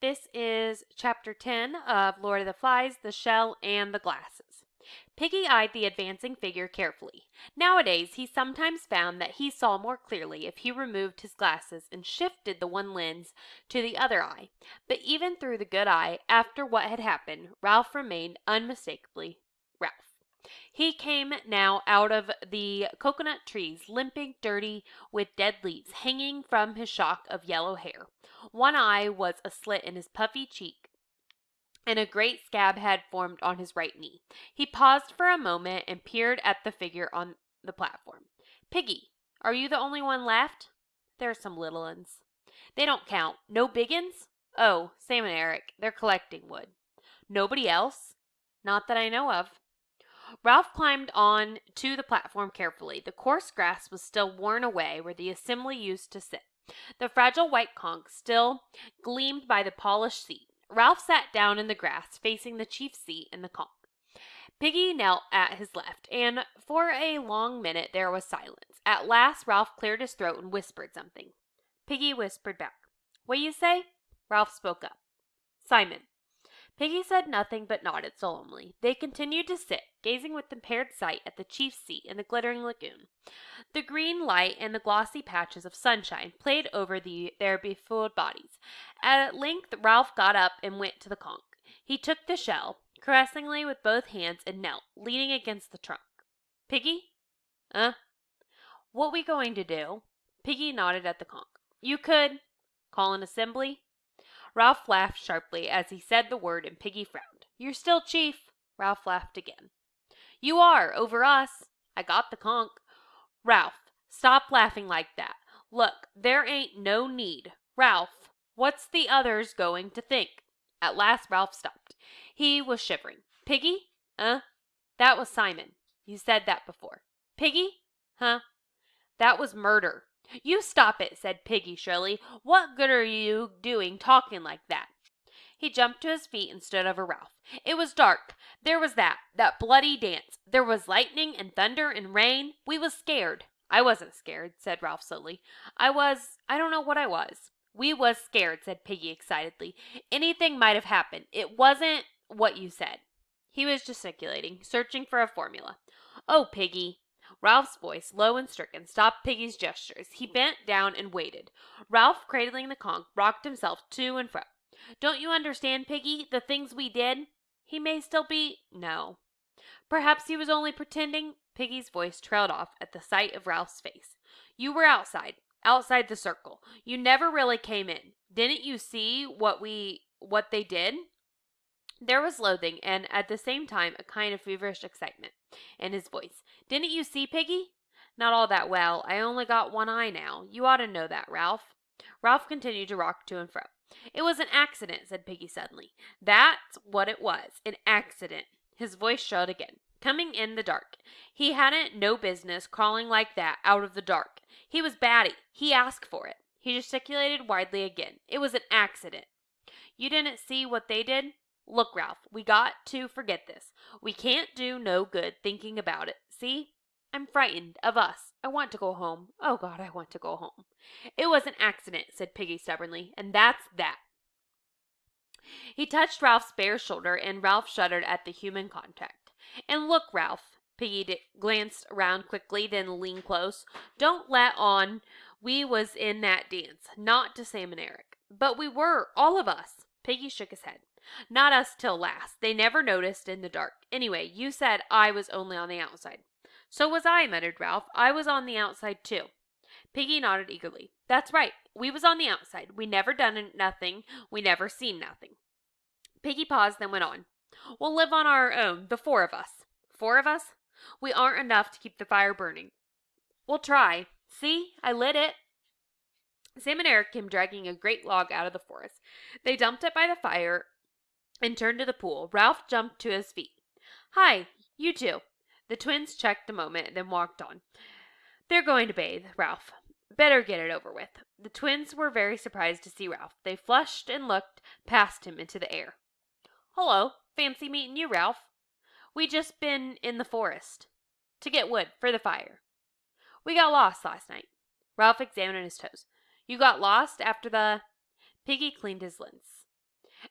This is Chapter 10 of Lord of the Flies, the Shell, and the Glasses. Piggy eyed the advancing figure carefully. Nowadays, he sometimes found that he saw more clearly if he removed his glasses and shifted the one lens to the other eye. But even through the good eye, after what had happened, Ralph remained unmistakably Ralph. He came now out of the coconut trees, limping, dirty, with dead leaves hanging from his shock of yellow hair. One eye was a slit in his puffy cheek, and a great scab had formed on his right knee. He paused for a moment and peered at the figure on the platform. Piggy, are you the only one left? There are some little uns. They don't count. No big uns? Oh, Sam and Eric. They're collecting wood. Nobody else? Not that I know of. Ralph climbed on to the platform carefully. The coarse grass was still worn away where the assembly used to sit. The fragile white conch still gleamed by the polished seat. Ralph sat down in the grass, facing the chief's seat and the conch. Piggy knelt at his left, and for a long minute there was silence. At last Ralph cleared his throat and whispered something. Piggy whispered back. What you say? Ralph spoke up. Simon. Piggy said nothing but nodded solemnly. They continued to sit, gazing with impaired sight at the chief's seat and the glittering lagoon. The green light and the glossy patches of sunshine played over their befooled bodies. At length Ralph got up and went to the conch. He took the shell caressingly with both hands and knelt, leaning against the trunk. Piggy? What we going to do? Piggy nodded at the conch. You could call an assembly? Ralph laughed sharply as he said the word, and Piggy frowned. You're still chief. Ralph laughed again. You are, over us. I got the conch. Ralph, stop laughing like that. Look, there ain't no need. Ralph, what's the others going to think? At last Ralph stopped. He was shivering. Piggy? That was Simon. You said that before. Piggy? Huh? That was murder. You stop it, said Piggy shrilly. What good are you doing talking like that? He jumped to his feet and stood over Ralph. It was dark. There was that bloody dance. There was lightning and thunder and rain. We was scared. I wasn't scared, said Ralph slowly. I don't know what I was. We was scared, said Piggy excitedly. Anything might have happened. It wasn't what you said. He was gesticulating, searching for a formula. Oh, Piggy. Ralph's voice, low and stricken, stopped Piggy's gestures. He bent down and waited. Ralph, cradling the conch, rocked himself to and fro. Don't you understand, Piggy, the things we did? He may still be... No. Perhaps he was only pretending. Piggy's voice trailed off at the sight of Ralph's face. You were outside the circle. You never really came in. Didn't you see what they did? There was loathing and at the same time a kind of feverish excitement in his voice. Didn't you see, Piggy? Not all that well. I only got one eye now. You ought to know that, Ralph. Ralph continued to rock to and fro. It was an accident, said Piggy suddenly. That's what it was, an accident. His voice shrilled again. Coming in the dark. He hadn't no business crawling like that out of the dark. He was batty. He asked for it. He gesticulated widely again. It was an accident. You didn't see what they did? Look, Ralph, we got to forget this. We can't do no good thinking about it. See? I'm frightened of us. I want to go home. Oh, God, I want to go home. It was an accident, said Piggy stubbornly, and that's that. He touched Ralph's bare shoulder, and Ralph shuddered at the human contact. And look, Ralph, Piggy glanced around quickly, then leaned close. Don't let on we was in that dance. Not to Sam and Eric. But we were, all of us. Piggy shook his head. Not us till last. They never noticed in the dark. Anyway, you said I was only on the outside. So was I, muttered Ralph. I was on the outside, too. Piggy nodded eagerly. That's right. We was on the outside. We never done nothing. We never seen nothing. Piggy paused, then went on. We'll live on our own, the four of us. Four of us? We aren't enough to keep the fire burning. We'll try. See? I lit it. Sam and Eric came dragging a great log out of the forest. They dumped it by the fire and turned to the pool. Ralph jumped to his feet. Hi, you two. The twins checked a moment, then walked on. They're going to bathe, Ralph. Better get it over with. The twins were very surprised to see Ralph. They flushed and looked past him into the air. Hello, fancy meeting you, Ralph. We just been in the forest to get wood for the fire. We got lost last night. Ralph examined his toes. You got lost after the... Piggy cleaned his lens.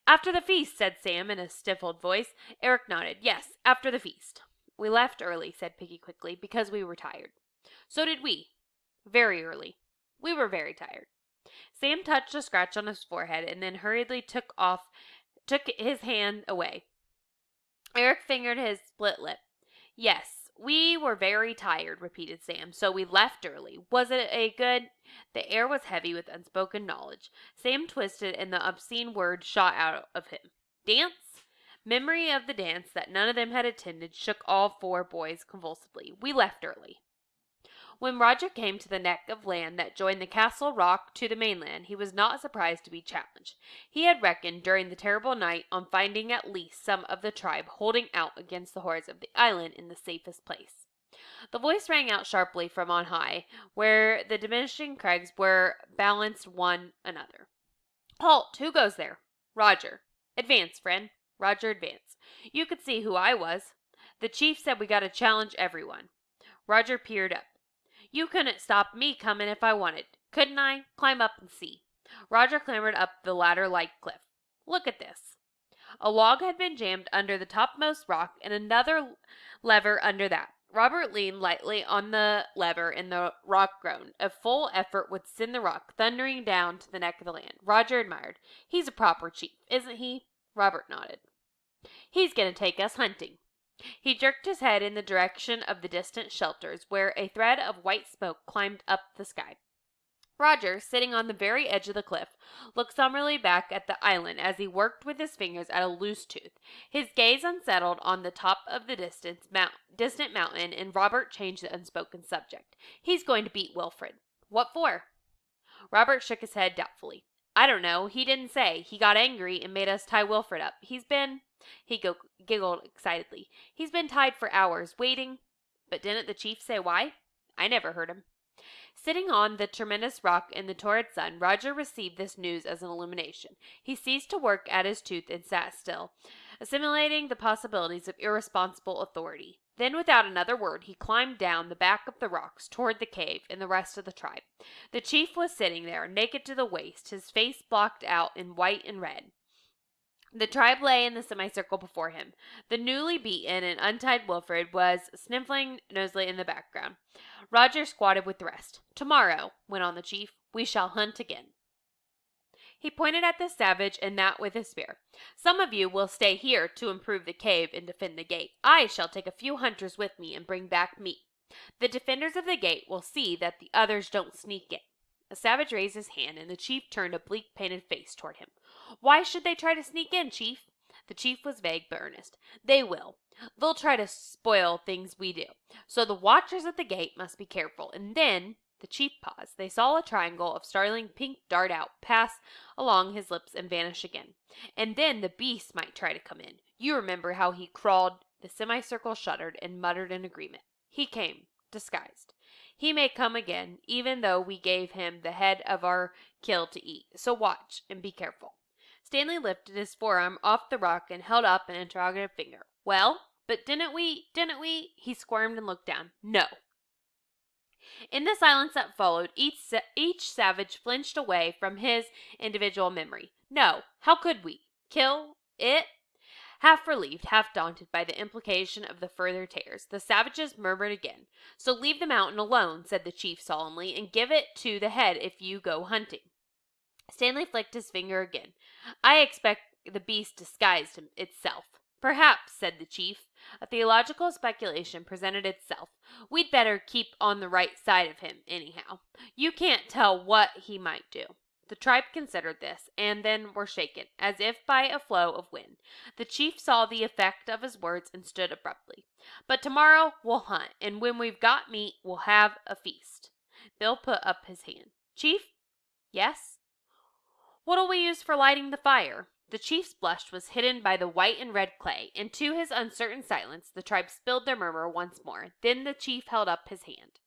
After the feast, said Sam in a stifled voice. Eric nodded. Yes, after the feast. We left early, said Piggy quickly, because we were tired. So did we. Very early. We were very tired. Sam touched a scratch on his forehead and then hurriedly took his hand away. Eric fingered his split lip. Yes, we were very tired, repeated Sam, so we left early. Was it a good... The air was heavy with unspoken knowledge. Sam twisted and the obscene word shot out of him. Dance? Memory of the dance that none of them had attended shook all four boys convulsively. We left early. When Roger came to the neck of land that joined the Castle Rock to the mainland, he was not surprised to be challenged. He had reckoned during the terrible night on finding at least some of the tribe holding out against the hordes of the island in the safest place. The voice rang out sharply from on high, where the diminishing crags were balanced one another. Halt! Who goes there? Roger. Advance, friend. Roger advanced. You could see who I was. The chief said we got to challenge everyone. Roger peered up. You couldn't stop me coming if I wanted. Couldn't I? Climb up and see. Roger clambered up the ladder-like cliff. Look at this. A log had been jammed under the topmost rock and another lever under that. Robert leaned lightly on the lever and the rock groaned. A full effort would send the rock thundering down to the neck of the land. Roger admired. He's a proper chief, isn't he? Robert nodded. He's going to take us hunting. He jerked his head in the direction of the distant shelters, where a thread of white smoke climbed up the sky. Roger, sitting on the very edge of the cliff, looked somberly back at the island as he worked with his fingers at a loose tooth. His gaze unsettled on the top of the distant mountain, and Robert changed the unspoken subject. He's going to beat Wilfred. What for? Robert shook his head doubtfully. I don't know. He didn't say. He got angry and made us tie Wilfred up. He giggled excitedly. He's been tied for hours, waiting. But didn't the chief say why? I never heard him. Sitting on the tremendous rock in the torrid sun, Roger received this news as an illumination. He ceased to work at his tooth and sat still, assimilating the possibilities of irresponsible authority. Then, without another word, he climbed down the back of the rocks toward the cave and the rest of the tribe. The chief was sitting there, naked to the waist, his face blocked out in white and red. The tribe lay in the semicircle before him. The newly beaten and untied Wilfred was sniffling noisily in the background. Roger squatted with the rest. Tomorrow, went on the chief, we shall hunt again. He pointed at the savage and that with his spear. Some of you will stay here to improve the cave and defend the gate. I shall take a few hunters with me and bring back meat. The defenders of the gate will see that the others don't sneak in. A savage raised his hand, and the chief turned a bleak, painted face toward him. Why should they try to sneak in, chief? The chief was vague but earnest. They will. They'll try to spoil things we do. So the watchers at the gate must be careful. And then, the chief paused. They saw a triangle of startling pink dart out, pass along his lips, and vanish again. And then the beast might try to come in. You remember how he crawled. The semicircle shuddered and muttered in agreement. He came, disguised. He may come again, even though we gave him the head of our kill to eat. So watch and be careful. Stanley lifted his forearm off the rock and held up an interrogative finger. Well, but didn't we? He squirmed and looked down. No. In the silence that followed, each savage flinched away from his individual memory. No, how could we? Kill it? Half relieved, half daunted by the implication of the further tears, the savages murmured again. So leave the mountain alone, said the chief solemnly, and give it to the head if you go hunting. Stanley flicked his finger again. I expect the beast disguised itself. Perhaps, said the chief. A theological speculation presented itself. We'd better keep on the right side of him, anyhow. You can't tell what he might do. The tribe considered this, and then were shaken, as if by a flow of wind. The chief saw the effect of his words and stood abruptly. But tomorrow we'll hunt, and when we've got meat, we'll have a feast. Bill put up his hand. Chief? Yes? What'll we use for lighting the fire? The chief's blush was hidden by the white and red clay, and to his uncertain silence, the tribe spilled their murmur once more. Then the chief held up his hand.